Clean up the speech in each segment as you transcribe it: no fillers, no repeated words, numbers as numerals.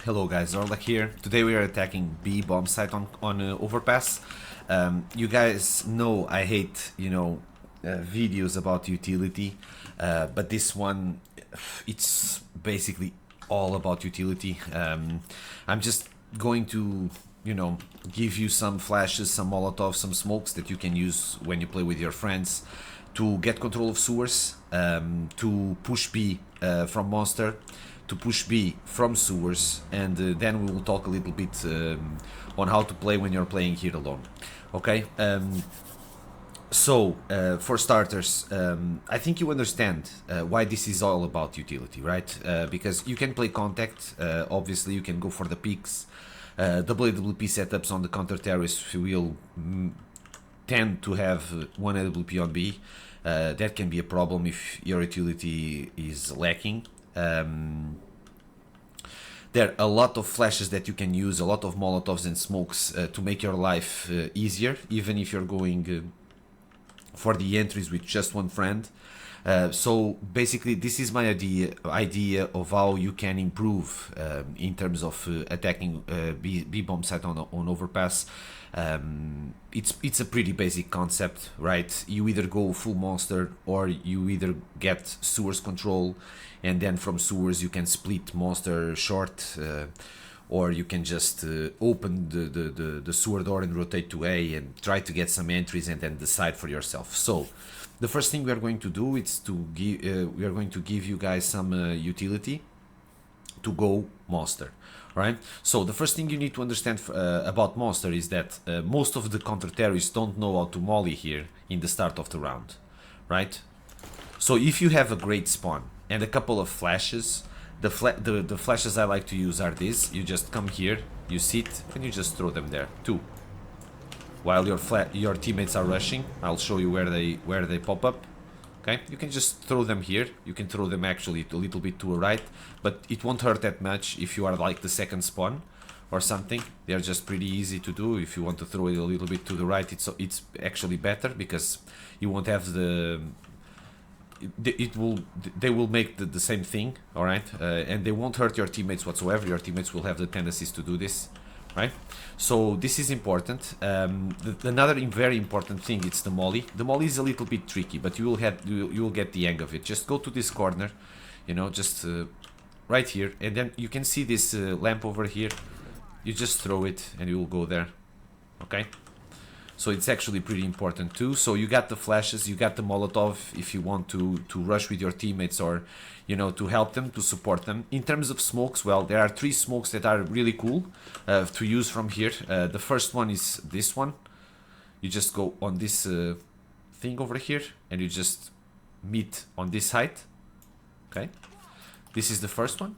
Hello guys, zorlaKOKA here. Today we are attacking B bomb site on Overpass. You guys know I hate, videos about utility, but this one, it's basically all about utility. I'm just going to, give you some flashes, some molotovs, some smokes that you can use when you play with your friends to get control of sewers, to push B from monster, to push B from sewers, and then we will talk a little bit on how to play when you're playing here alone. Okay, so for starters, I think you understand why this is all about utility, right? Because you can play contact, obviously you can go for the peaks. WWP setups on the counter terrorists will tend to have one AWP on B. That can be a problem if your utility is lacking. There are a lot of flashes that you can use, a lot of molotovs and smokes to make your life easier, even if you're going for the entries with just one friend. So basically this is my idea of how you can improve in terms of attacking B bomb site on Overpass. It's a pretty basic concept, right? You either go full monster or you either get sewers control, and then from sewers you can split monster short, or you can just open the sewer door and rotate to A and try to get some entries and then decide for yourself. So the first thing we are going to do is to give you guys some utility to go monster. Right. So the first thing you need to understand about monster is that most of the counter terrorists don't know how to molly here in the start of the round, right? So if you have a great spawn and a couple of flashes, the flashes I like to use are these. You just come here, you sit, and you just throw them there too. While your teammates are rushing, I'll show you where they pop up. Okay, you can just throw them here. You can throw them actually a little bit to a right, but it won't hurt that much if you are like the second spawn or something. They are just pretty easy to do. If you want to throw it a little bit to the right, it's actually better because you won't have they will make the same thing, all right, and they won't hurt your teammates whatsoever. Your teammates will have the tendencies to do this. Right, so this is important. Another very important thing, it's the molly. The molly is a little bit tricky, but you will get the hang of it. Just go to this corner, just right here, and then you can see this lamp over here. You just throw it, and you will go there. Okay, so it's actually pretty important too. So you got the flashes, you got the molotov if you want to rush with your teammates or to help them, to support them. In terms of smokes, well, there are 3 smokes that are really cool to use from here. The first one is this one. You just go on this thing over here and you just meet on this height. Okay, this is the first one.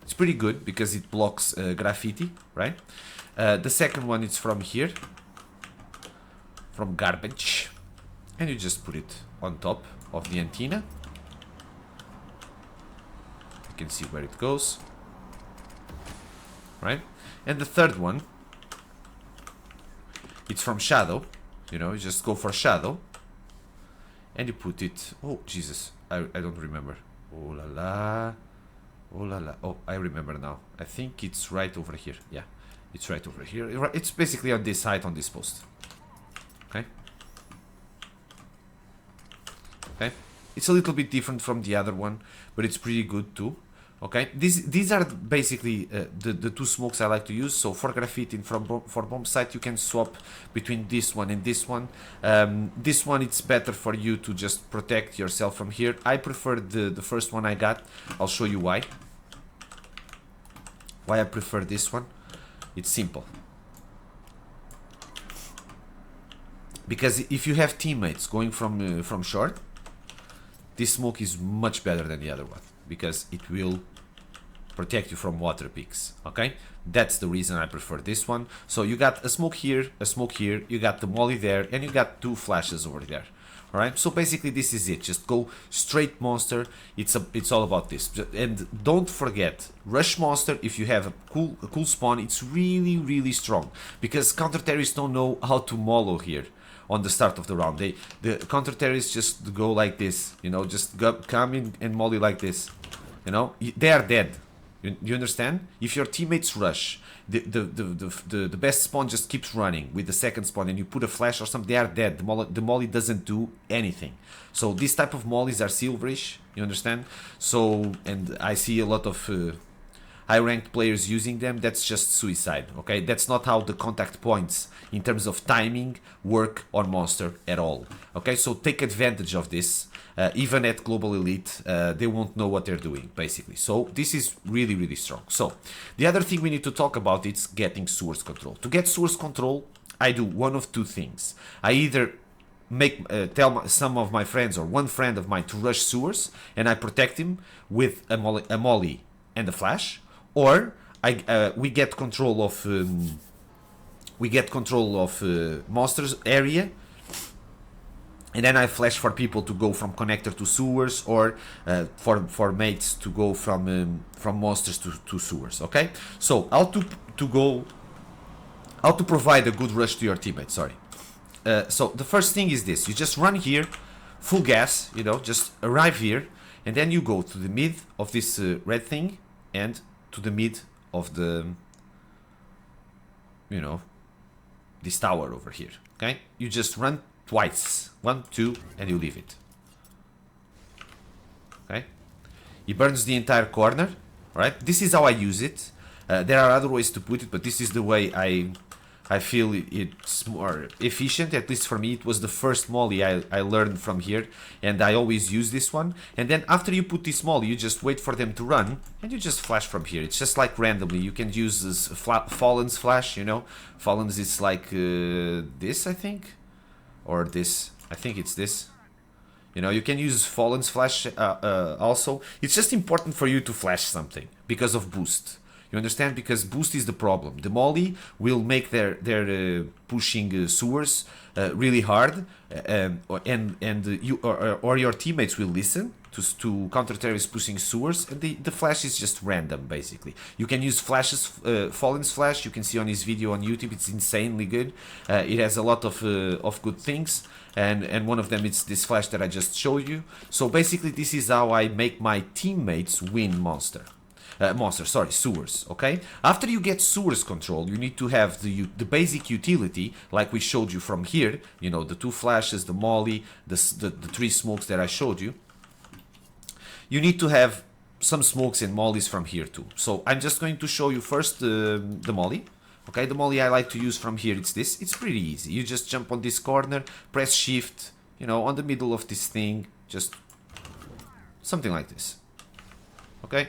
It's pretty good because it blocks graffiti, right? The second one is from here, from garbage, and you just put it on top of the antenna. You can see where it goes, right? And the third one, it's from shadow. You just go for shadow, and you put it. Oh Jesus, I don't remember. Oh la la. Oh la la. Oh, I remember now. I think it's right over here. Yeah, it's right over here. It's basically on this side, on this post. Okay. Okay. It's a little bit different from the other one, but it's pretty good too. Okay. These are basically the 2 smokes I like to use. So for graffiti and for bomb site, you can swap between this one and this one. This one, it's better for you to just protect yourself from here. I prefer the first one I got. I'll show you why. Why I prefer this one. It's simple. Because if you have teammates going from short, this smoke is much better than the other one because it will protect you from water peaks. Okay, that's the reason I prefer this one. So you got a smoke here, you got the molly there, and you got 2 flashes over there. All right, so basically this is it. Just go straight monster. It's all about this. And don't forget, rush monster if you have a cool spawn. It's really strong because counter terrorists don't know how to mollo here on the start of the round. The counter terrorists just go like this, just come in and molly like this. You know, they are dead. You understand? If your teammates rush, the best spawn just keeps running with the second spawn, and you put a flash or something, they are dead. The molly doesn't do anything. So this type of mollies are silverish. You understand? So, and I see a lot of high-ranked players using them. That's just suicide. Okay, that's not how the contact points in terms of timing work on Monster at all. Okay, so take advantage of this. Even at Global Elite, they won't know what they're doing, basically. So this is really, really strong. So the other thing we need to talk about is getting source control. To get source control, I do one of two things. I either tell some of my friends or one friend of mine to rush sewers, and I protect him with a molly and a flash, or we get control of monsters area, and then I flash for people to go from connector to sewers, or for mates to go from monsters to sewers. Okay, so how to provide a good rush to your teammates. Sorry. So the first thing is this: you just run here, full gas. You know, just arrive here, and then you go to the mid of this red thing, and to the mid of the, you know, this tower over here. Okay, you just run twice, 1, 2, and you leave it. Okay, he burns the entire corner. Right, this is how I use it. There are other ways to put it, but this is the way I feel it's more efficient. At least for me, it was the first molly I learned from here, and I always use this one. And then after you put this molly, you just wait for them to run, and you just flash from here. It's just like randomly. You can use this Fallen's flash, you know. Fallen's is like this, I think, or this. I think it's this. You know, you can use Fallen's flash also. It's just important for you to flash something because of boost. You understand? Because boost is the problem. The molly will make their pushing sewers really hard, and you or your teammates will listen to counter terrorists pushing sewers, and the flash is just random. Basically, you can use flashes. Fallen's flash, you can see on his video on YouTube. It's insanely good. It has a lot of good things, and one of them is this flash that I just showed you. So basically, this is how I make my teammates win sewers. Okay, after you get sewers control, you need to have the basic utility like we showed you from here. You know, the 2 flashes, the molly, the 3 smokes that I showed you. You need to have some smokes and mollies from here too. So I'm just going to show you first the molly. Okay, the molly I like to use from here, it's this. It's pretty easy. You just jump on this corner, press shift, you know, on the middle of this thing, just something like this. Okay,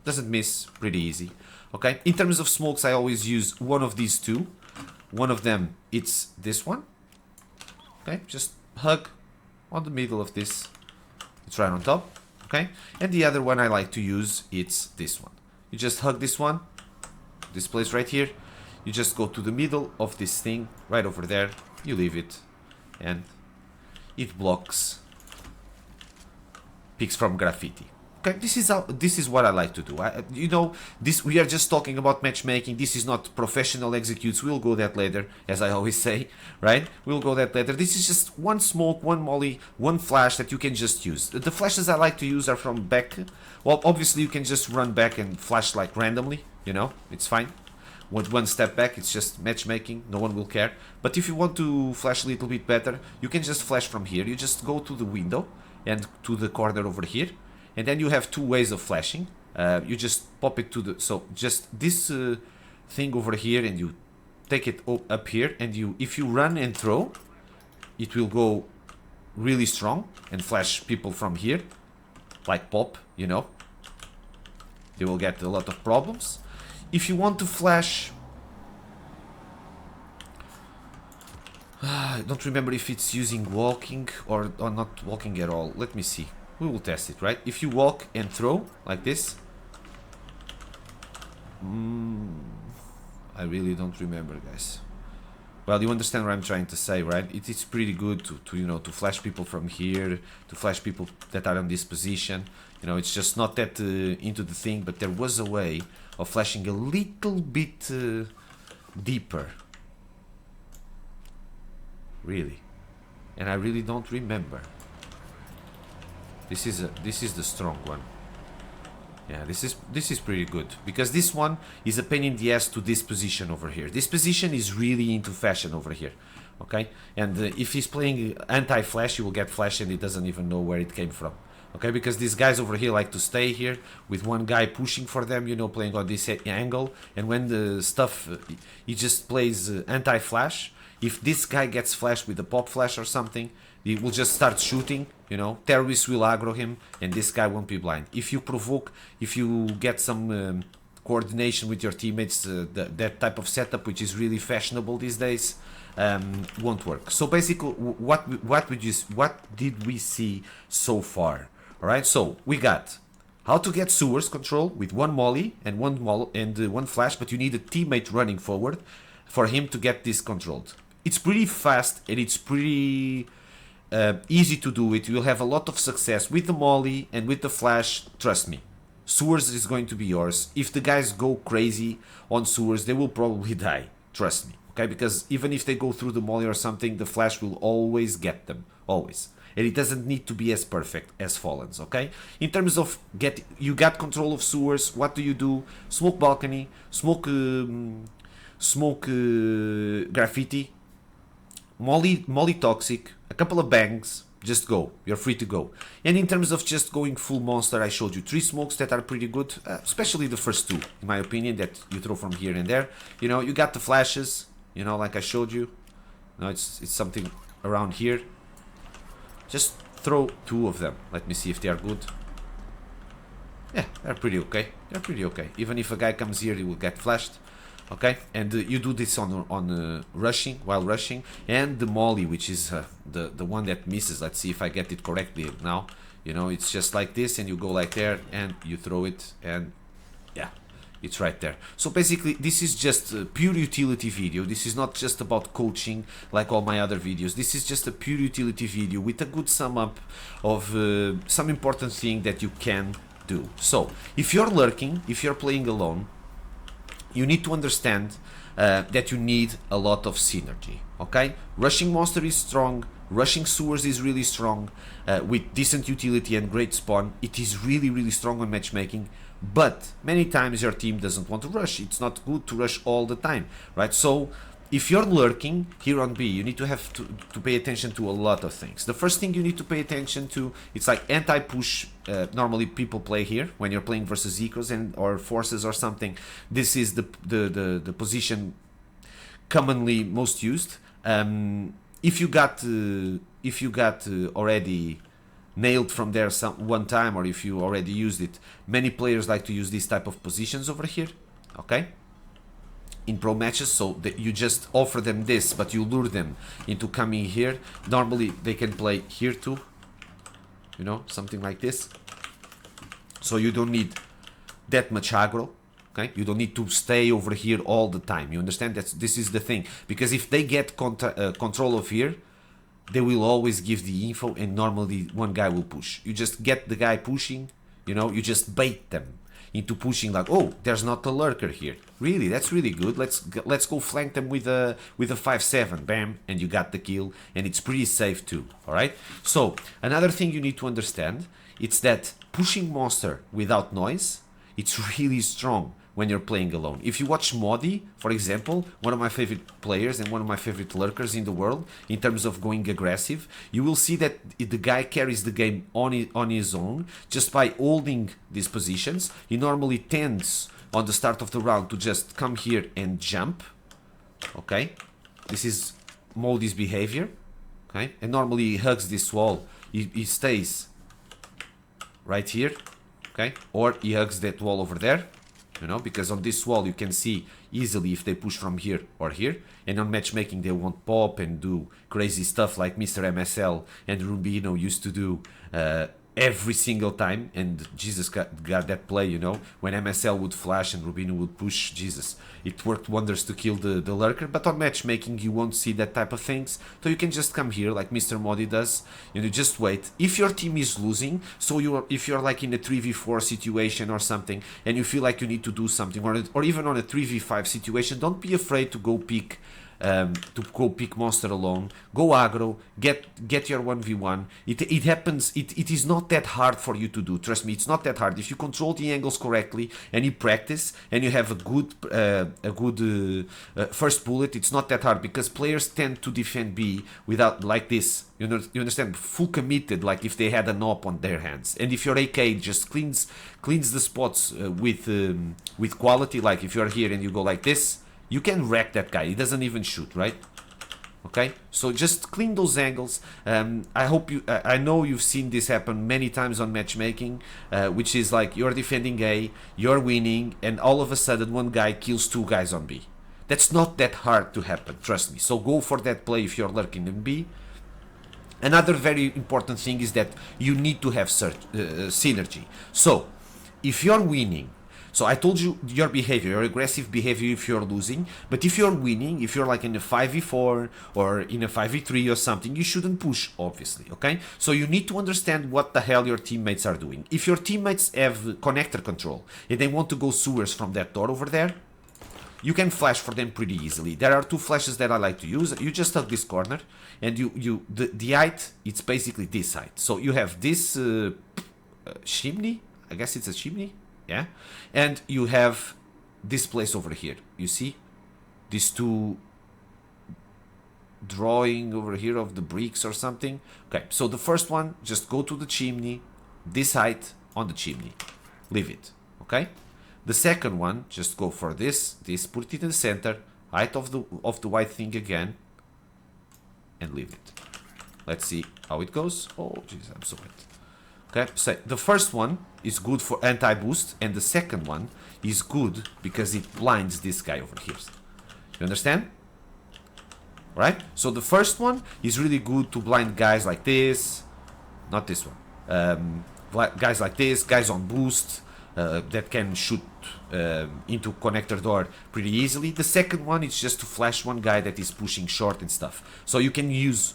doesn't miss, pretty easy. Okay, in terms of smokes, I always use one of these 2. One of them, it's this one. Okay, just hug on the middle of this. It's right on top. Okay, and the other one I like to use, it's this one. You just hug this one, this place right here. You just go to the middle of this thing, right over there. You leave it, and it blocks pics from graffiti. Okay, this is what I like to do. You know, we are just talking about matchmaking. This is not professional executes. We'll go that later, as I always say, right? We'll go that later. This is just one smoke, one molly, one flash that you can just use. The flashes I like to use are from back. Well, obviously you can just run back and flash like randomly. You know, it's fine. With one step back, it's just matchmaking. No one will care. But if you want to flash a little bit better, you can just flash from here. You just go to the window and to the corner over here. And then you have 2 ways of flashing. You just pop it to the... So just this thing over here, and you take it up here. And if you run and throw, it will go really strong and flash people from here. Like pop, you know. They will get a lot of problems. If you want to flash... I don't remember if it's using walking or not walking at all. Let me see. We will test it, right? If you walk and throw like this, I really don't remember, guys. Well, you understand what I'm trying to say, right? It is pretty good to you know, to flash people from here, to flash people that are in this position. You know, it's just not that into the thing, but there was a way of flashing a little bit deeper. Really, and I really don't remember. This is the strong one. Yeah, this is pretty good, because this one is a pain in the ass to this position over here. This position is really into fashion over here, okay? And if he's playing anti-flash, he will get flash and he doesn't even know where it came from, okay? Because these guys over here like to stay here with one guy pushing for them, you know, playing on this angle, and when the stuff, he just plays anti-flash. If this guy gets flashed with a pop flash or something, he will just start shooting, you know, terrorists will aggro him, and this guy won't be blind. If you provoke, if you get some coordination with your teammates, that type of setup, which is really fashionable these days, won't work. So basically, what did we see so far? All right, so we got how to get sewers control with one molly and one flash, but you need a teammate running forward for him to get this controlled. It's pretty fast and it's pretty easy to do it. You'll have a lot of success with the molly and with the flash, trust me. Sewers is going to be yours. If the guys go crazy on sewers, they will probably die, trust me, okay? Because even if they go through the molly or something, the flash will always get them, always. And it doesn't need to be as perfect as Fallen's, okay? In terms of you got control of sewers, what do? Smoke balcony, smoke graffiti, molly toxic, a couple of bangs, just go, you're free to go. And in terms of just going full monster, I showed you 3 smokes that are pretty good, especially the first 2, in my opinion, that you throw from here and there. You know, you got the flashes, you know, like I showed you. No, it's something around here. Just throw 2 of them. Let me see if they are good. Yeah, they're pretty okay. They're pretty okay. Even if a guy comes here, he will get flashed. Okay, and you do this on rushing, while rushing, and the molly, which is the one that misses. Let's see if I get it correctly now. You know, it's just like this, and you go like there, and you throw it, and yeah, it's right there. So basically, this is just a pure utility video. This is not just about coaching like all my other videos. This is just a pure utility video with a good sum up of some important thing that you can do. So if you're lurking, if you're playing alone, you need to understand that you need a lot of synergy, okay? Rushing monster is strong, rushing sewers is really strong, with decent utility and great spawn. It is really, really strong on matchmaking, but many times your team doesn't want to rush. It's not good to rush all the time, right? So if you're lurking here on B, you need to have to pay attention to a lot of things. The first thing you need to pay attention to, it's like anti-push. Normally people play here when you're playing versus ecos or forces or something. This is the position commonly most used. If you got already nailed from there one time, or if you already used it, many players like to use these type of positions over here, okay? In pro matches, so that you just offer them this, but you lure them into coming here. Normally they can play here too, you know, something like this. So you don't need that much aggro, okay? You don't need to stay over here all the time. You understand? This is the thing, because if they get control of here, they will always give the info, and normally one guy will push. You just get the guy pushing, you know, you just bait them into pushing, like, oh, there's not a lurker here. Really, that's really good. Let's go flank them with a 5-7, bam, and you got the kill, and it's pretty safe too. All right. So another thing you need to understand, it's that pushing monster without noise, it's really strong when you're playing alone. If you watch Modi, for example, one of my favorite players and one of my favorite lurkers in the world, in terms of going aggressive, you will see that the guy carries the game on his own just by holding these positions. He normally tends on the start of the round to just come here and jump, okay? This is Modi's behavior, okay? And normally he hugs this wall. He stays right here, okay? Or he hugs that wall over there, you know, because on this wall you can see easily if they push from here or here, and on matchmaking they won't pop and do crazy stuff like Mr. MSL and Rubino used to do every single time. And Jesus got that play, you know, when MSL would flash and Rubino would push, Jesus, it worked wonders to kill the lurker. But on matchmaking you won't see that type of things, so you can just come here like Mr. Modi does, and you just wait. If your team is losing, so if you're like in a 3v4 situation or something, and you feel like you need to do something, or even on a 3v5 situation, don't be afraid to go pick to go pick monster alone, go aggro, get your 1v1. It happens, it is not that hard for you to do, trust me, it's not that hard. If you control the angles correctly and you practice and you have a good first bullet, it's not that hard, because players tend to defend B without, like this, you understand, full committed, like if they had an op on their hands. And if your AK just cleans the spots with quality, like if you're here and you go like this, you can wreck that guy. He doesn't even shoot, right? Okay, so just clean those angles. I know you've seen this happen many times on matchmaking, which is like you're defending A, you're winning, and all of a sudden one guy kills two guys on B. That's not that hard to happen, trust me. So go for that play if you're lurking in B. Another very important thing is that you need to have synergy. So if you're winning, so I told you your behavior, your aggressive behavior if you're losing, but if you're winning, if you're like in a 5v4 or in a 5v3 or something, you shouldn't push, obviously, okay? So you need to understand what the hell your teammates are doing. If your teammates have connector control and they want to go sewers from that door over there, you can flash for them pretty easily. There are two flashes that I like to use. You just hug this corner and the height, it's basically this height. So you have this chimney, I guess it's a chimney. Yeah, and you have this place over here. You see these two drawing over here of the bricks or something. Okay, so the first one, just go to the chimney, this height on the chimney, leave it. Okay, the second one, just go for this, put it in the center, height of the white thing again, and leave it. Let's see how it goes. Oh jeez, I'm so wet. Okay, so the first one is good for anti-boost, and the second one is good because it blinds this guy over here. You understand? Right? So the first one is really good to blind guys like this, not this one. Guys like this, guys on boost, that can shoot into connector door pretty easily. The second one is just to flash one guy that is pushing short and stuff. So you can use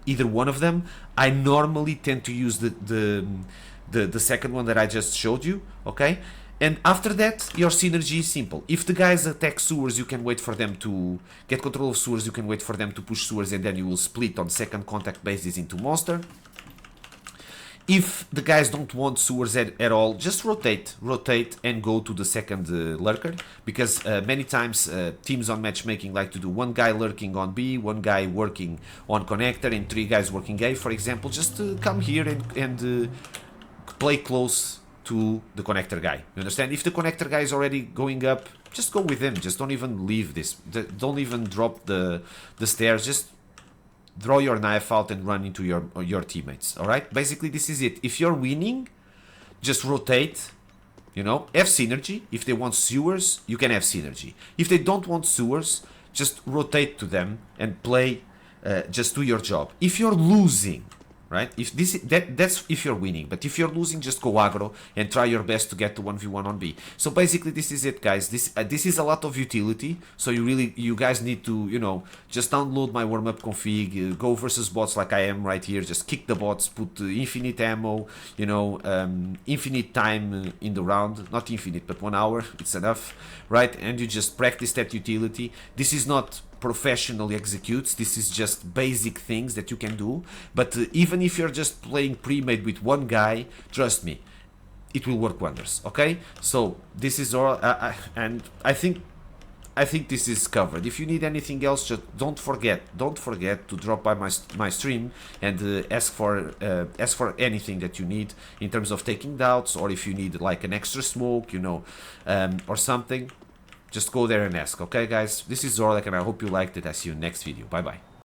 either one of them. I normally tend to use the second one that I just showed you, okay? And after that, your synergy is simple. If the guys attack sewers, you can wait for them to get control of sewers, you can wait for them to push sewers, and then you will split on second contact basis into monster. If the guys don't want sewers at all, just rotate and go to the second lurker, because many times teams on matchmaking like to do one guy lurking on B, one guy working on connector, and three guys working A, for example. Just come here and play close to the connector guy. You understand? If the connector guy is already going up, just go with him. Just don't even leave this. Don't even drop the stairs. Just draw your knife out and run into your teammates. All right, basically this is it. If you're winning, just rotate, you know, have synergy. If they want sewers, you can have synergy. If they don't want sewers, just rotate to them and play, just do your job. If you're losing, right, if that's if you're winning, but if you're losing, just go aggro and try your best to get to 1v1 on B. So basically this is it, guys. This is a lot of utility, so you guys need to, you know, just download my warm-up config, go versus bots like I am right here, just kick the bots, put infinite ammo, you know, infinite time in the round, not infinite but 1 hour, it's enough, right? And you just practice that utility. This is not professionally executes, this is just basic things that you can do, but even if you're just playing pre-made with one guy, trust me, it will work wonders. Okay, so this is all, and I think this is covered. If you need anything else, just don't forget to drop by my stream and ask for anything that you need in terms of taking doubts, or if you need like an extra smoke, you know, or something. Just go there and ask. Okay, guys, this is zorlaKOKA, and I hope you liked it. I see you next video. Bye bye.